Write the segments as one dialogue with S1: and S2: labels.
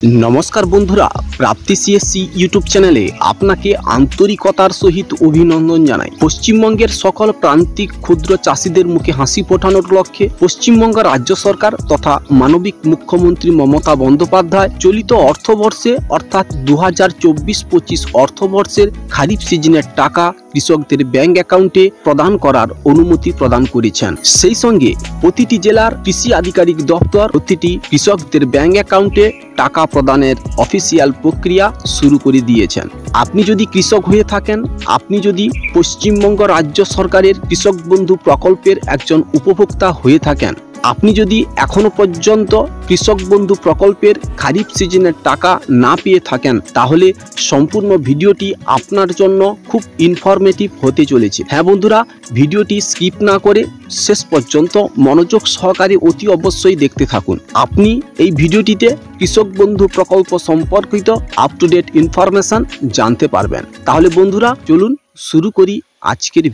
S1: नमस्कार बंधुरा प्राप्ति सीएससी यूट्यूब चैनेले आपनाके आंतरिकतार सहित अभिनंदन जानाई। पश्चिमबंगेर सकल प्रांतिक क्षुद्र चाषीदेर मुखे हासि फोटानोर लक्ष्ये पश्चिमबंग राज्य सरकार तथा मानविक मुख्यमंत्री ममता बंदोपाध्याय चलित अर्थवर्षे अर्थात 2024-25 अर्थवर्षेर खरीफ सिजनेर टाका कृषकদের ব্যাংক অ্যাকাউন্টে প্রদান করার অনুমতি প্রদান করেছেন। সেই সঙ্গে প্রতিটি জেলার কৃষি আধিকারিক দপ্তর প্রতিটি কৃষকদের ব্যাংক অ্যাকাউন্টে টাকা প্রদানের অফিসিয়াল প্রক্রিয়া শুরু করে দিয়েছেন। আপনি যদি কৃষক হয়ে থাকেন, আপনি যদি পশ্চিমবঙ্গ রাজ্য সরকারের কৃষক বন্ধু প্রকল্পের একজন উপভোক্তা হয়ে থাকেন, আপনি যদি এখনো পর্যন্ত কৃষক বন্ধু প্রকল্পের খারিফ সিজনের টাকা না পেয়ে থাকেন, তাহলে সম্পূর্ণ ভিডিওটি আপনার জন্য খুব ইনফরমেটিভ হতে চলেছে। হ্যাঁ বন্ধুরা, ভিডিওটি স্কিপ না করে শেষ পর্যন্ত মনোযোগ সহকারে অতি অবশ্যই দেখতে থাকুন। আপনি এই ভিডিওটিতে কৃষক বন্ধু প্রকল্প সম্পর্কিত আপ টু ডেট ইনফরমেশন জানতে পারবেন। তাহলে বন্ধুরা চলুন শুরু করি আজকের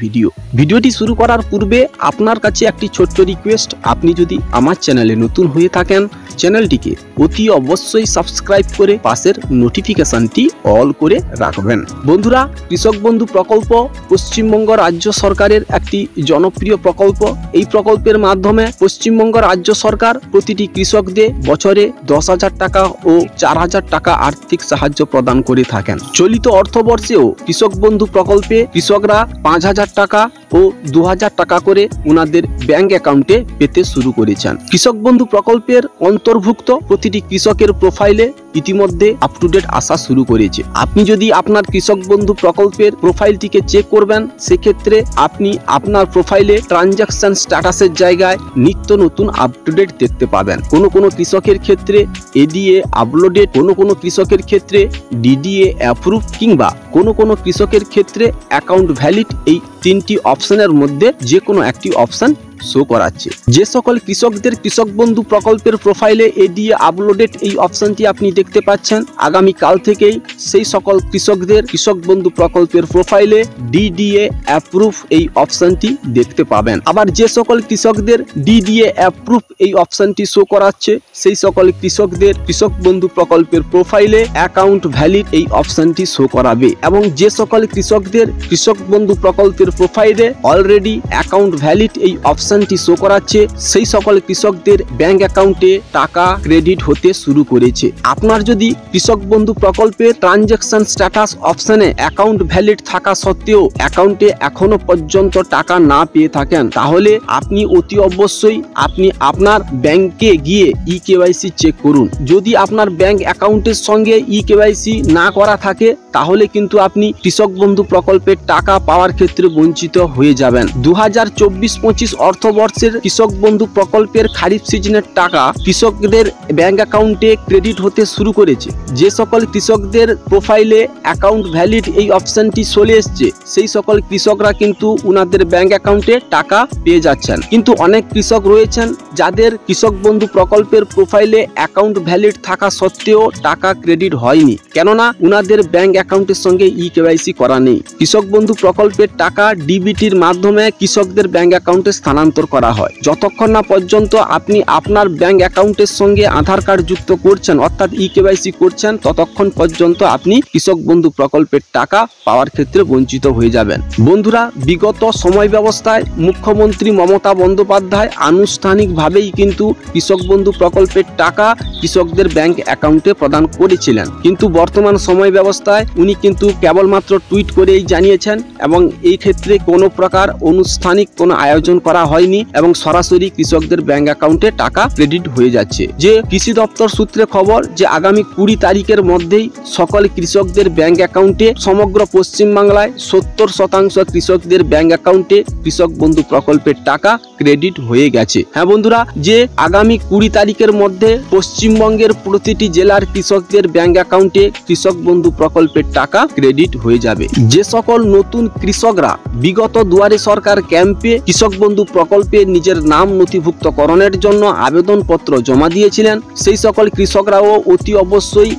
S1: ভিডিওটি শুরু করার পূর্বে আপনার কাছে একটি ছোট্ট রিকোয়েস্ট, আপনি যদি আমার চ্যানেলে নতুন হয়ে থাকেন চ্যানেলটিকে অতি অবশ্যই সাবস্ক্রাইব করে পাশের নোটিফিকেশনটি অল করে রাখবেন। বন্ধুরা, কৃষক বন্ধু প্রকল্প পশ্চিমবঙ্গ রাজ্য সরকারের একটি জনপ্রিয় প্রকল্প। এই প্রকল্পের মাধ্যমে পশ্চিমবঙ্গ রাজ্য সরকার প্রতিটি কৃষকদের বছরে 10,000 টাকা ও 4,000 টাকা আর্থিক সাহায্য প্রদান করে থাকেন। চলিত অর্থবর্ষেও কৃষক বন্ধু প্রকল্পে কৃষকরা 5,000 টাকা ও 2,000 টাকা করে ওনাদের ব্যাংক অ্যাকাউন্টে পেতে শুরু করেছেন। কৃষক বন্ধু প্রকল্পের অন্তর্ভুক্ত প্রতিটি কৃষকের প্রোফাইলে ইতিমধ্যে আপ টু ডেট আসা শুরু করেছে। আপনি যদি আপনার কৃষক বন্ধু প্রকল্পের প্রোফাইলটিকে চেক করবেন, সেক্ষেত্রে আপনি আপনার প্রোফাইলে ট্রানজাকশন স্ট্যাটাসের জায়গায় নিত্য নতুন আপ টু ডেট দেখতে পাবেন। কোনো কৃষকের ক্ষেত্রে এডিএ আপলোডেড, কোনো কৃষকের ক্ষেত্রে ডিডিএ অ্যাপ্রুভ কিংবা কোনো কৃষকের ক্ষেত্রে অ্যাকাউন্ট ভ্যালিড, এই তিনটি অপশনের মধ্যে যে কোনো একটি অপশন শো করাচ্ছে। যে সকল কৃষকদের কৃষক বন্ধু প্রকল্পের প্রোফাইলে এডিএ আপলোডেড এই অপশনটি আপনি দেখতে পাচ্ছেন, আগামী কাল থেকেই সেই সকল কৃষকদের কৃষক বন্ধু প্রকল্পের প্রোফাইলে ডিডিএ অ্যাপ্রুভ এই অপশনটি দেখতে পাবেন। আবার যে সকল কৃষকদের ডিডিএ অ্যাপ্রুভ এই অপশনটি শো করাচ্ছে, সেই সকল কৃষকদের কৃষক বন্ধু প্রকল্পের প্রোফাইলে অ্যাকাউন্ট ভ্যালিড এই অপশনটি শো করাবে। এবং যে সকল কৃষকদের কৃষক বন্ধু প্রকল্পের প্রোফাইলে অলরেডি অ্যাকাউন্ট ভ্যালিড এই অপশনটি শো করাচ্ছে, সেই সকল কৃষকদের ব্যাংক অ্যাকাউন্টে টাকা ক্রেডিট হতে শুরু করেছে। আপনার যদি কৃষক বন্ধু প্রকল্পের ট্রানজাকশন স্ট্যাটাস অপশনে অ্যাকাউন্ট ভ্যালিড থাকা সত্ত্বেও অ্যাকাউন্টে এখনো পর্যন্ত টাকা না পেয়ে থাকেন, তাহলে আপনি অতি অবশ্যই আপনি আপনার ব্যাংকে গিয়ে ইকেওয়াইসি চেক করুন। যদি আপনার ব্যাংক অ্যাকাউন্টের সঙ্গে ইকেওয়াইসি না করা থাকে, তাহলে কিন্তু আপনি কৃষক বন্ধু প্রকল্পের টাকা পাওয়ার ক্ষেত্রে বঞ্চিত হয়ে যাবেন। 2024-25 অর্থবর্ষের কৃষক বন্ধু প্রকল্পের খারিফ সিজনের টাকা কৃষকদের ব্যাংক অ্যাকাউন্টে ক্রেডিট হতে শুরু করেছে। যে সকল কৃষকদের প্রোফাইলে অ্যাকাউন্ট ভ্যালিড এই অপশনটি চলে এসছে, সেই সকল কৃষকরা কিন্তু উনাদের ব্যাংক অ্যাকাউন্টে টাকা পেয়ে যাচ্ছেন। কিন্তু অনেক কৃষক রয়েছেন যাদের কৃষক বন্ধু প্রকল্পের প্রোফাইলে অ্যাকাউন্ট ভ্যালিড থাকা সত্ত্বেও টাকা ক্রেডিট হয়নি, কেননা উনাদের ব্যাংক অ্যাকাউন্টের সঙ্গে ইকেওয়াইসি করা নেই। কৃষক বন্ধু প্রকল্পের টাকা ডিবিটির মাধ্যমে কৃষকদের ব্যাংক অ্যাকাউন্টে স্থানান্তর করা হয়। যতক্ষণ না পর্যন্ত আপনি আপনার ব্যাংক অ্যাকাউন্টের সঙ্গে আধার কার্ড যুক্ত করছেন, অর্থাৎ ইকেওয়াইসি করছেন, ততক্ষণ পর্যন্ত আপনি কৃষক বন্ধু প্রকল্পের টাকা পাওয়ার ক্ষেত্রে বঞ্চিত হয়ে যাবেন। বন্ধুরা, বিগত সময় ব্যবস্থায় মুখ্যমন্ত্রী মমতা বন্দ্যোপাধ্যায় আনুষ্ঠানিকভাবেই কিন্তু কৃষক বন্ধু প্রকল্পের টাকা কৃষকদের ব্যাংক অ্যাকাউন্টে প্রদান করেছিলেন, কিন্তু বর্তমান সময় ব্যবস্থায় উনি কিন্তু কেবলমাত্র টুইট করেই জানিয়েছেন এবং এই ক্ষেত্রে কোনো প্রকার আনুষ্ঠানিক কোনো আয়োজন করা হয়নি এবং সরাসরি কৃষকদের ব্যাংক অ্যাকাউন্টে টাকা ক্রেডিট হয়ে যাচ্ছে। যে কৃষি দপ্তর সূত্রে খবর যে আগামী 20 তারিখের মধ্যেই সকল কৃষকদের ব্যাংক অ্যাকাউন্টে সমগ্র পশ্চিমবাংলায় 70% কৃষকদের ব্যাংক অ্যাকাউন্টে কৃষক বন্ধু প্রকল্পের টাকা ক্রেডিট হয়ে গেছে। হ্যাঁ বন্ধুরা, যে আগামী 20 তারিখের মধ্যে পশ্চিমবঙ্গের প্রতিটি জেলার কৃষকদের ব্যাংক অ্যাকাউন্টে কৃষক বন্ধু প্রকল্পের টাকা ক্রেডিট হয়ে যাবে। যে সকল নতুন কৃষকরা বিগত দুয়ারে সরকার ক্যাম্পে কৃষক বন্ধু প্রকল্পে নিজের নাম নথিভুক্তকরণের জন্য আবেদনপত্র জমা দিয়েছিলেন, সেই সকল কৃষকরাও অতি অবশ্যই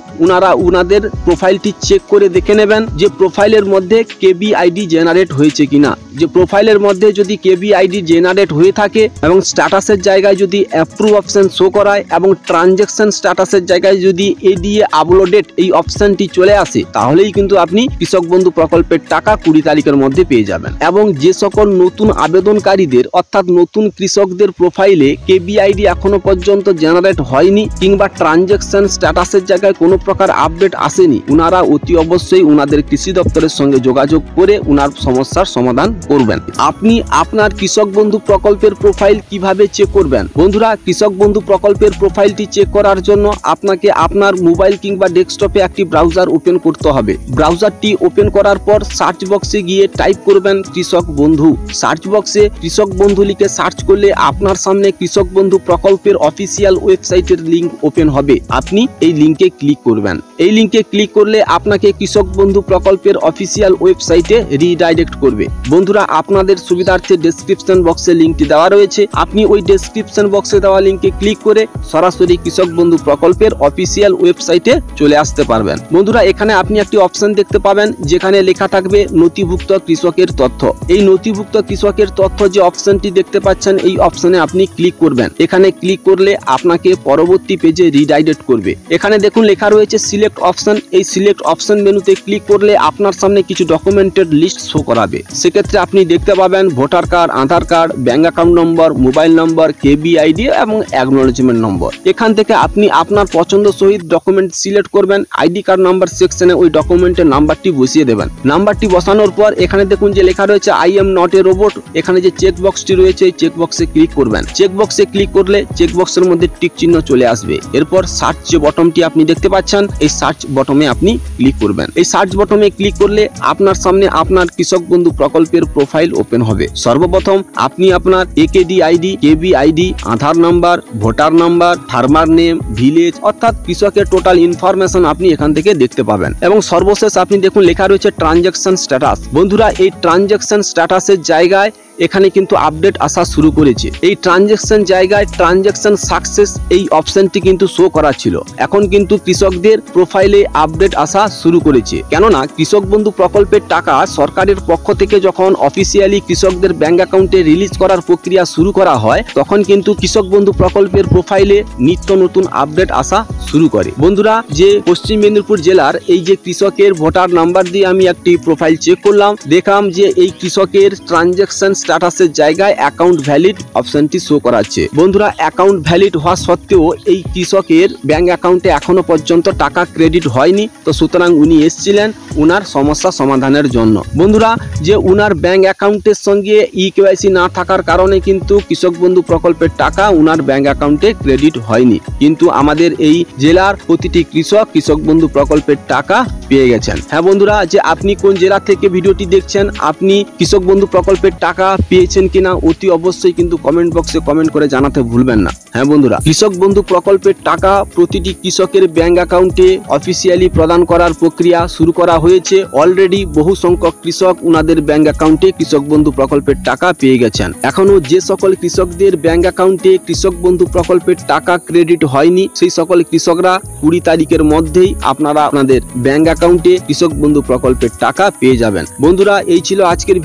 S1: উনাদের প্রোফাইলটি চেক করে দেখে নেবেন যে প্রোফাইলের মধ্যে কেবিআইডি জেনারেট হয়েছে কিনা। যে প্রোফাইলের মধ্যে যদি কেবিআইডি জেনারেট হয়ে থাকে এবং স্ট্যাটাসের জায়গায় যদি অ্যাপ্রুভ অপশন শো করায় এবং ট্রানজ্যাকশন স্ট্যাটাসের জায়গায় যদি এডিএ আপলোডেড এই অপশনটি চলে আসে, তাহলেই কিন্তু আপনি কৃষক বন্ধু প্রকল্পের টাকা 20 তারিখের মধ্যে পেয়ে যাবেন। এবং যে সকল নতুন আবেদনকারীদের অর্থাৎ নতুন কৃষকদের প্রোফাইলে কেবিআইডি এখনো পর্যন্ত জেনারেট হয়নি কিংবা ট্রানজ্যাকশন স্ট্যাটাসের জায়গায় কোনো প্রকার আপডেট আসেনি, উনারা অতি অবশ্যই উনাদের কৃষি দপ্তরের সঙ্গে যোগাযোগ করে উনার সমস্যার সমাধান করবেন। আপনি আপনার কৃষক বন্ধু প্রকল্পের প্রোফাইল কিভাবে চেক করবেন? বন্ধুরা, কৃষক বন্ধু প্রকল্পের প্রোফাইলটি চেক করার জন্য আপনাকে আপনার মোবাইল কিংবা ডেস্কটপে একটি ব্রাউজার ওপেন করতে হবে। ব্রাউজারটি ওপেন করার পর সার্চ বক্সে গিয়ে টাইপ করবেন কৃষক বন্ধু। সার্চ বক্সে কৃষক বন্ধু লিখে সার্চ করলে আপনার সামনে কৃষক বন্ধু প্রকল্পের অফিসিয়াল ওয়েবসাইটের লিঙ্ক ওপেন হবে। আপনি এই লিঙ্কে ক্লিক করবেন। এই লিঙ্কে ক্লিক করলে আপনাকে কৃষক বন্ধু প্রকল্পের অফিসিয়াল ওয়েবসাইটে রিডাইরেক্ট করবে। বন্ধুরা, আপনাদের সুবিধার্থে ডেসক্রিপশন বক্সে লিঙ্কটি দেওয়া রয়েছে, আপনি ওই ডেসক্রিপশন বক্সে দেওয়া লিঙ্কে ক্লিক করে সরাসরি কৃষক বন্ধু প্রকল্পের অফিসিয়াল ওয়েবসাইটে চলে আসতে পারবেন। বন্ধুরা, এখানে আপনি একটি অপশন দেখতে পাবেন যেখানে লেখা থাকবে নথিভুক্ত কৃষকের তথ্য। এই নথিভুক্ত কৃষকের তথ্য যে অপশনটি দেখতে পাচ্ছেন, এই অপশনে আপনি ক্লিক করবেন। এখানে ক্লিক করলে আপনাকে পরবর্তী পেজে রিডাইরেক্ট করবে। এখানে দেখুন লেখা রয়েছে সিলেক্ট অপশন। এই সিলেক্ট অপশন মেনুতে ক্লিক করলে আপনার সামনে কিছু ডকুমেন্টের লিস্ট শো করাবে। সেক্ষেত্রে আপনি দেখতে পাবেন voter card, Aadhaar card, bank account number, mobile number, KBID এবং অ্যাকনোলেজমেন্ট নম্বর। এখান থেকে আপনি আপনার পছন্দ সহিত ডকুমেন্ট সিলেক্ট করবেন। আইডি কার্ড নাম্বার সেকশনে ওই ডকুমেন্টের নাম্বারটি বসিয়ে দেবেন। নাম্বারটি বসানোর পর এখানে দেখুন যে লেখা রয়েছে I am not a robot. এখানে যে চেক বক্সটি রয়েছে এই চেক বক্সে ক্লিক করবেন। চেক বক্সে ক্লিক করলে চেক বক্সের মধ্যে টিক চিহ্ন চলে আসবে। এরপর সার্চ যে বটনটি আপনি দেখতে পাচ্ছেন, এই সার্চ বটনে আপনি ক্লিক করবেন। এই সার্চ বটনে ক্লিক করলে আপনার সামনে আপনার কৃষক বন্ধু প্রকল্পের প্রোফাইল ওপেন হবে। সর্বপ্রথম আপনি আপনার AKD ID, KBID, Aadhaar number, voter number, farmer name, village অর্থাৎ কৃষকের টোটাল ইনফরমেশন আপনি এখান থেকে দেখতে পাবেন। এবং সর্বশেষ আপনি দেখুন লেখা রয়েছে ট্রানজ্যাকশন স্ট্যাটাস। বন্ধুরা, এই ট্রানজ্যাকশন স্ট্যাটাসের জায়গায় এখানে কিন্তু আপডেট আসা শুরু করেছে। এই ট্রানজ্যাকশন জায়গায় ট্রানজ্যাকশন সাকসেস এই অপশনটি কিন্তু শো করা ছিল। এখন কিন্তু কৃষকদের প্রোফাইলে আপডেট আসা শুরু করেছে, কেননা কৃষক বন্ধু প্রকল্পের টাকা সরকারের পক্ষ থেকে যখন অফিসিয়ালি কৃষকদের ব্যাংক অ্যাকাউন্টে রিলিজ করার প্রক্রিয়া শুরু করা হয়, তখন কিন্তু কৃষক বন্ধু প্রকল্পের প্রোফাইলে নিত্য নতুন আপডেট আসা শুরু করে। বন্ধুরা, যে পশ্চিম মেদিনীপুর জেলার এই যে কৃষকের ভোটার নাম্বার দিয়ে আমি একটি প্রোফাইল চেক করলাম, দেখলাম যে এই কৃষকের ট্রানজ্যাকশন স্ট্যাটাসের জায়গায় অ্যাকাউন্ট ভ্যালিড অপশনটি শো করাচ্ছে। বন্ধুরা, অ্যাকাউন্ট ভ্যালিড হওয়া সত্ত্বেও এই কৃষকের ব্যাংক অ্যাকাউন্টে এখনো পর্যন্ত টাকা ক্রেডিট হয়নি। তো সুতরাং উনি এসেছিলেন উনার সমস্যা সমাধানের জন্য। বন্ধুরা, যে উনার ব্যাংক অ্যাকাউন্টের সঙ্গে ইকেওয়াইসি না থাকার কারণে কিন্তু কৃষক বন্ধু প্রকল্পের টাকা উনার ব্যাংক অ্যাকাউন্টে ক্রেডিট হয়নি, কিন্তু আমাদের এই জেলার প্রতিটি কৃষক কৃষক বন্ধু প্রকল্পের টাকা পেয়ে গেছেন। হ্যাঁ বন্ধুরা, যে আপনি কোন জেলা থেকে ভিডিওটি দেখছেন, আপনি কৃষক বন্ধু প্রকল্পের টাকা পেয়েছেন কিনা অতি অবশ্যই কিন্তু কমেন্ট বক্সে কমেন্ট করে জানাতে ভুলবেন না। হ্যাঁ বন্ধুরা, কৃষক বন্ধু প্রকল্পের টাকা প্রতিটি কৃষকের ব্যাংক অ্যাকাউন্টে অফিসিয়ালি প্রদান করার প্রক্রিয়া শুরু করা হয়েছে। অলরেডি বহু সংখ্যক কৃষক উনাদের ব্যাংক অ্যাকাউন্টে কৃষক বন্ধু প্রকল্পের টাকা পেয়ে গেছেন। এখনো যে সকল কৃষকদের ব্যাংক অ্যাকাউন্টে কৃষক বন্ধু প্রকল্পের টাকা ক্রেডিট হয়নি, সেই সকল কৃষকরা 20 তারিখের মধ্যেই আপনারা আপনাদের ব্যাংক অ্যাকাউন্টে কৃষক বন্ধু প্রকল্পের টাকা পেয়ে যাবেন। বন্ধুরা, এই ছিল আজকের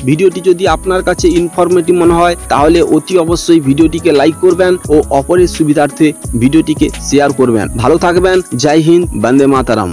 S1: ভিডিওটি যদি আপনার কাছে ইনফরমেটিভ মনে হয় তাহলে অতি অবশ্যই ভিডিওটিকে লাইক করবেন ও অপরের সুবিধার্থে ভিডিওটিকে শেয়ার করবেন। ভালো থাকবেন। জয় হিন্দ, বন্দে মাতরম।